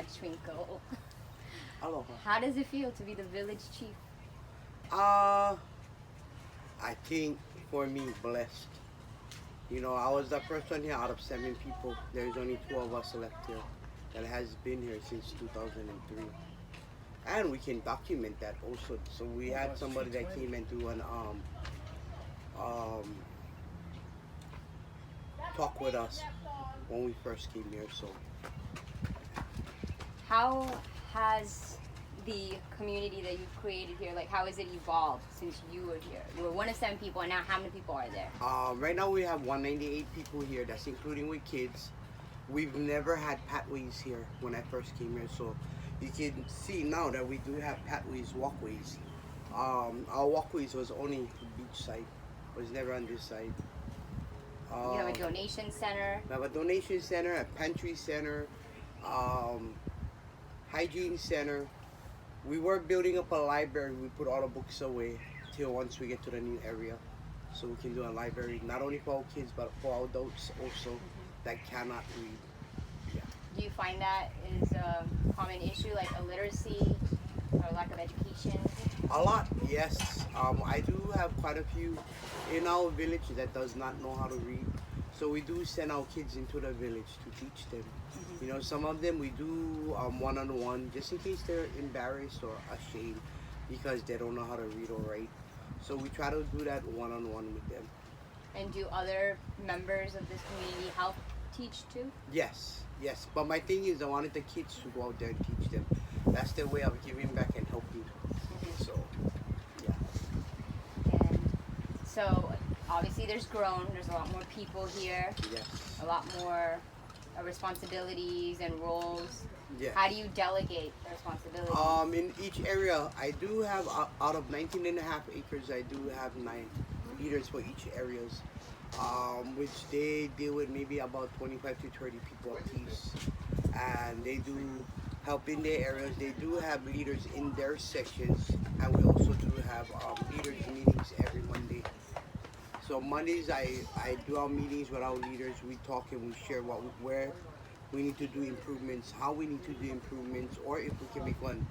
Twinkle. Aloha. How does it feel to be the village chief? I think for me, blessed. You know, I was the first one here out of 7 people. There's only 2 of us left here that has been here since 2003. And we can document that also. So we had somebody that came and do an um, talk with us when we first came here. So How has the community that you've created here, like how has it evolved since you were here? You were 1 of 7 people, and now how many people are there? right now we have 198 people here. That's including with kids. We've never had pathways here when I first came here, so you can see now that we do have pathways, walkways. Our walkways was only the beach side, was never on this side. You have a donation center. We have a donation center, a pantry center, hygiene center. We were building up a library. We put all the books away till once we get to the new area, so we can do a library not only for our kids but for our adults also that cannot read. Yeah. Do you find that is a common issue, like illiteracy or lack of education? A lot, yes. I do have quite a few in our village that does not know how to read. So we do send our kids into the village to teach them. You know, some of them we do one-on-one just in case they're embarrassed or ashamed because they don't know how to read or write. So we try to do that one-on-one with them. And do other members of this community help teach too? Yes, yes. But my thing is I wanted the kids to go out there and teach them. That's their way of giving back and helping. So, yeah. And so obviously there's a lot more people here. Yes. A lot more responsibilities and roles. Yes. How do you delegate the responsibilities? In each area, I do have, out of 19 and a half acres, I do have 9 leaders for each areas, which they deal with maybe about 25 to 30 people apiece. And they do help in their areas. They do have leaders in their sections, and we also do have leaders meetings every Monday. So Mondays, I do our meetings with our leaders. We talk and we share where we need to do improvements, how we need to do improvements, or if we can make one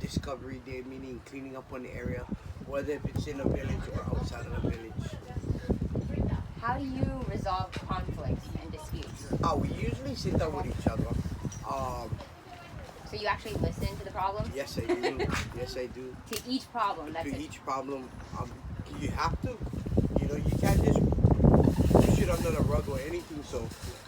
discovery day, meaning cleaning up one area, whether if it's in a village or outside of the village. How do you resolve conflicts and disputes? We usually sit down with each other. So you actually listen to the problems? Yes, I do. Yes, I do. To each problem, that's To it. each problem, you have to. You know, you can't just push it under the rug or anything. So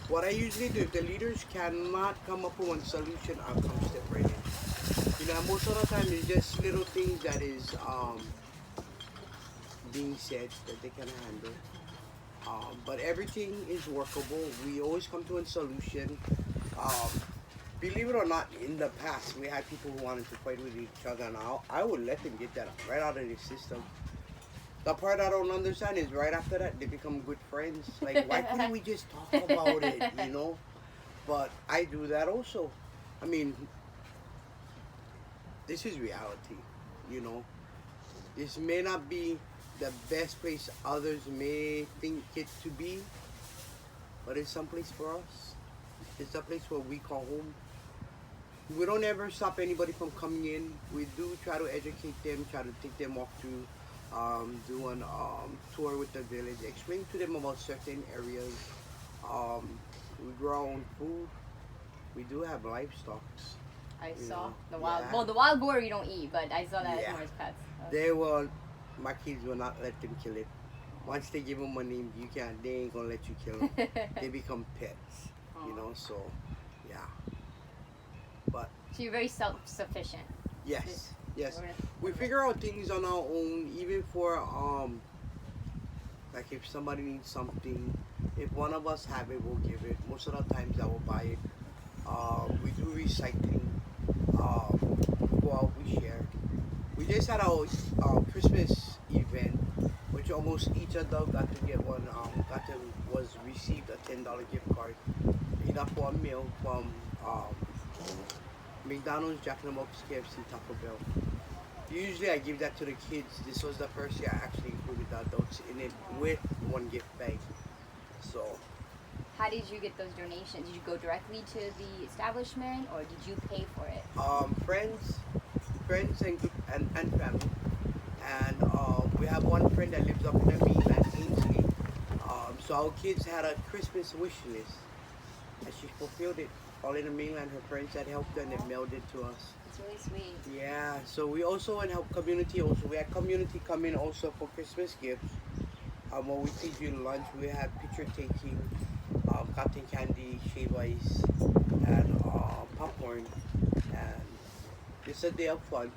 what I usually do, if the leaders cannot come up with one solution, I'll come step right in. You know, most of the time it's just little things that is being said that they can handle. But everything is workable. We always come to a solution. Believe it or not, in the past, we had people who wanted to fight with each other, and I would let them get that right out of the system. The part I don't understand is right after that, they become good friends. Like, why couldn't we just talk about it, you know? But I do that also. I mean, this is reality, you know? This may not be the best place others may think it to be, but it's someplace for us. It's a place where we call home. We don't ever stop anybody from coming in. We do try to educate them, try to take them off to do an tour with the village, explain to them about certain areas. We grow our own food. We do have livestock. I You saw know, the wild. yeah. Well, the wild boar you don't eat, but I saw that Yeah. more as pets. They will. My kids will not let them kill it. Once they give them a name, you can't. They ain't gonna let you kill them. They become pets. You know. So, yeah. But So you're very self-sufficient. yes, yes. We're gonna- We figure out things on our own, even for like if somebody needs something, if one of us have it, we'll give it. Most of the times I will buy it. We do recycling. Go out, we share. We just had our Christmas event, which almost each adult got to get one. Was received a $10 gift card, either for a meal from McDonald's, Jack in the Box, KFC, Taco Bell. Usually I give that to the kids. This was the first year I actually included the adults in it with one gift bag. So How did you get those donations? Did you go directly to the establishment, or did you pay for it? Friends and family. And we have one friend that lives up in the mainland, Ainsley. So our kids had a Christmas wish list, and she fulfilled it. All in the mainland, her friends had helped her and they mailed it to us. It's really sweet. Yeah, so we also and help community also. We had community come in also for Christmas gifts. When we feed you lunch, we had picture taking, cotton candy, shave ice, and popcorn. And it's a day of fun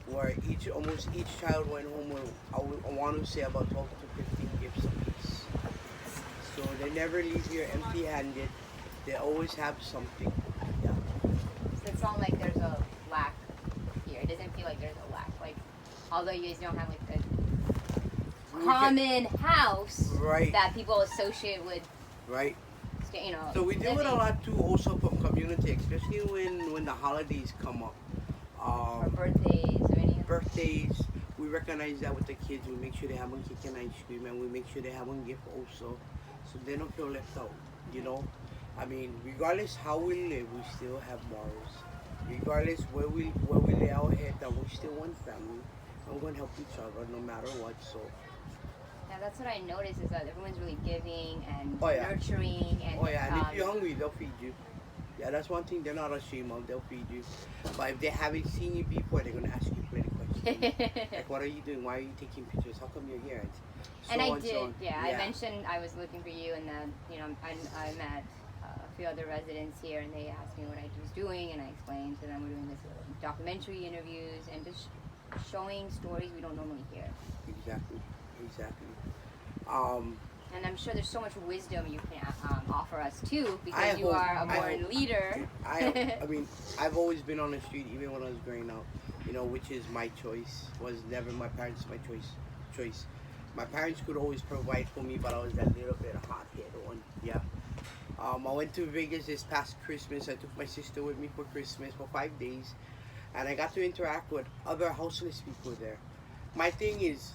where almost each child went home with, I want to say about 12 to 15 gifts apiece. So they never leave here empty-handed. They always have something. Yeah. So it's not like there's a lack here. It doesn't feel like there's a lack. Like, although you guys don't have like the common house right. that people associate with, right. You know. So we deal with a lot too, also from community, especially when the holidays come up. Or birthdays or anything. Birthdays, we recognize that with the kids. We make sure they have one cake and ice cream, and we make sure they have one gift also, so they don't feel left out. You know, I mean, regardless how we live, we still have morals. Regardless where we lay our head, that we still one family, and we're gonna help each other no matter what. So. Yeah, that's what I noticed is that everyone's really giving and yeah. nurturing and. Oh yeah, and if you're hungry, they'll feed you. Yeah, that's one thing they're not ashamed of. They'll feed you. But if they haven't seen you before, they're gonna ask you plenty questions. Like, what are you doing? Why are you taking pictures? How come you're here? And I did. Yeah, I mentioned I was looking for you, and then I met a few other residents here, and they asked me what I was doing, and I explained to them we're doing this documentary interviews and just showing stories we don't normally hear. Exactly. And I'm sure there's so much wisdom you can offer us too, because you are a born leader. I mean, I've always been on the street, even when I was growing up. You know, which is my choice. Was never my parents' choice. My parents could always provide for me, but I was that little bit hot-headed one. Yeah. I went to Vegas this past Christmas. I took my sister with me for Christmas for 5 days, and I got to interact with other houseless people there. My thing is,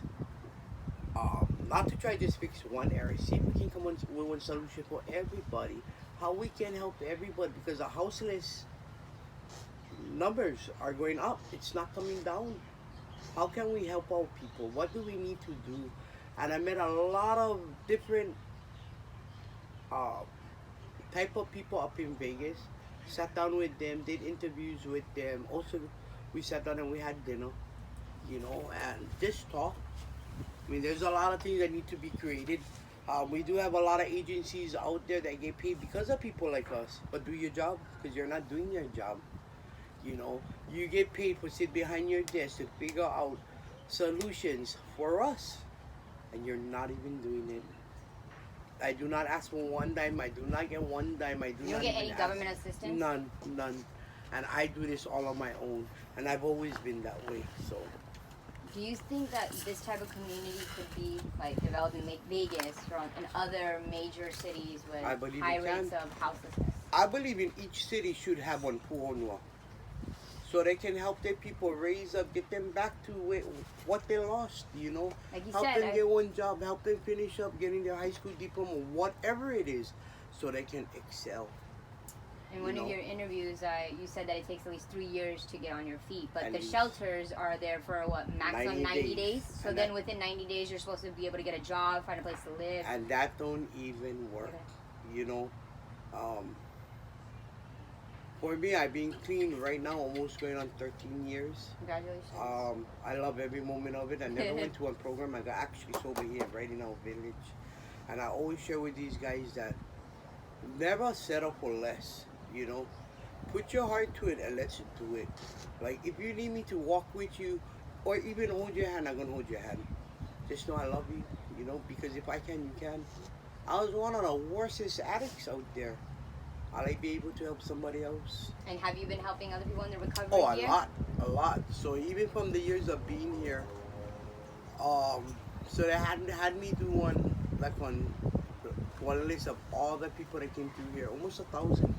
not to try to just fix one area. See if we can come up with one solution for everybody. How we can help everybody, because the houseless numbers are going up. It's not coming down. How can we help out people? What do we need to do? And I met a lot of different type of people up in Vegas. Sat down with them, did interviews with them. Also, we sat down and we had dinner, you know, and just talk. I mean, there's a lot of things that need to be created. We do have a lot of agencies out there that get paid because of people like us. But do your job, because you're not doing your job. You know, you get paid for sit behind your desk to figure out solutions for us, and you're not even doing it. I do not ask for one dime. I do not get one dime. I do you not don't get even any government assistance? None. And I do this all on my own, and I've always been that way. So. Do you think that this type of community could be like developed in Vegas or in other major cities with high rates of houselessness? I believe in each city should have one Pu'uhonua, so they can help their people raise up, get them back to what they lost. You know, like you help said, them get one job, help them finish up getting their high school diploma, whatever it is, so they can excel. In one of your interviews, you said that it takes at least 3 years to get on your feet, but the least. Shelters are there for what, maximum 90 days? So then within 90 days, you're supposed to be able to get a job, find a place to live. And that don't even work, you know. For me, I've been clean right now, almost going on 13 years. Congratulations. I love every moment of it. I never went to one program. I got actually sober here, right in our village. And I always share with these guys that never settle for less. You know, put your heart to it and let's do it. Like, if you need me to walk with you or even hold your hand, I'm gonna hold your hand. Just know I love you, you know, because if I can, you can. I was one of the worstest addicts out there. I like be able to help somebody else. And have you been helping other people in the recovery here? A lot. So even from the years of being here, so they had me do one list of all the people that came through here. Almost 1,000.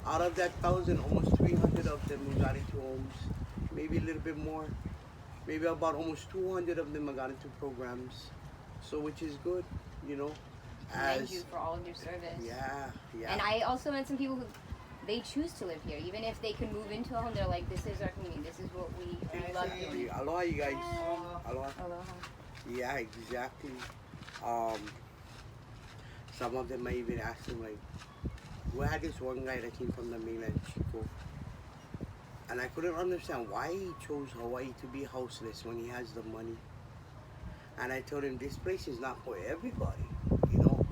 Out of that 1,000, almost 300 of them got into homes. Maybe a little bit more. Maybe about almost 200 of them got into programs. So which is good. you know. Commend you for all of your service. Yeah, yeah. And I also met some people who they choose to live here, even if they can move into a home. They're like, this is our community. This is what we love doing. Aloha, you guys. Aloha. Aloha. Yeah, exactly. Some of them might even ask him like, we had this one guy that came from the mainland, Chico, and I couldn't understand why he chose Hawaii to be houseless when he has the money. And I told him, this place is not for everybody, you know.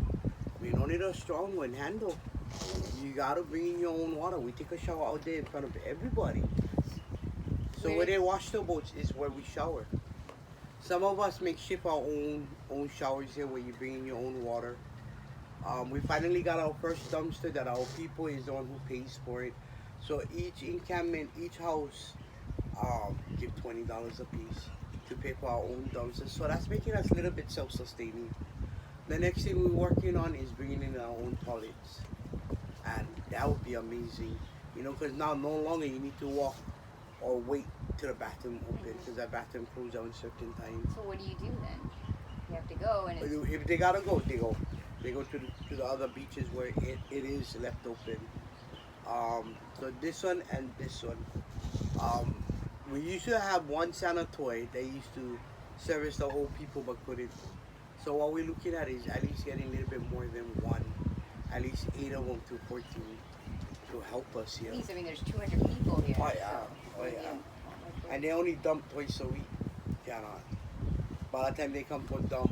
We don't need a strong one handle. You gotta bring in your own water. We take a shower out there in front of everybody. So where they wash the boats is where we shower. Some of us make shift our own showers here where you bring in your own water. We finally got our first dumpster that our people is the one who pays for it. So each encampment, each house, give $20 a piece to pay for our own dumpsters. So that's making us a little bit self-sustaining. The next thing we're working on is bringing in our own toilets. And that would be amazing. You know, because now no longer you need to walk or wait till the bathroom open because that bathroom closes at certain times. So what do you do then? You have to go and it's... If they gotta go, they go. They go to the other beaches where it is left open. So this one and this one. We used to have one sanatoy that used to service the whole people but couldn't. So what we're looking at is at least getting a little bit more than one. At least 8 of them to 14 to help us here. I mean, there's 200 people here. Oh yeah, oh yeah. And they only dump twice a week. Yeah, no. By the time they come to dump,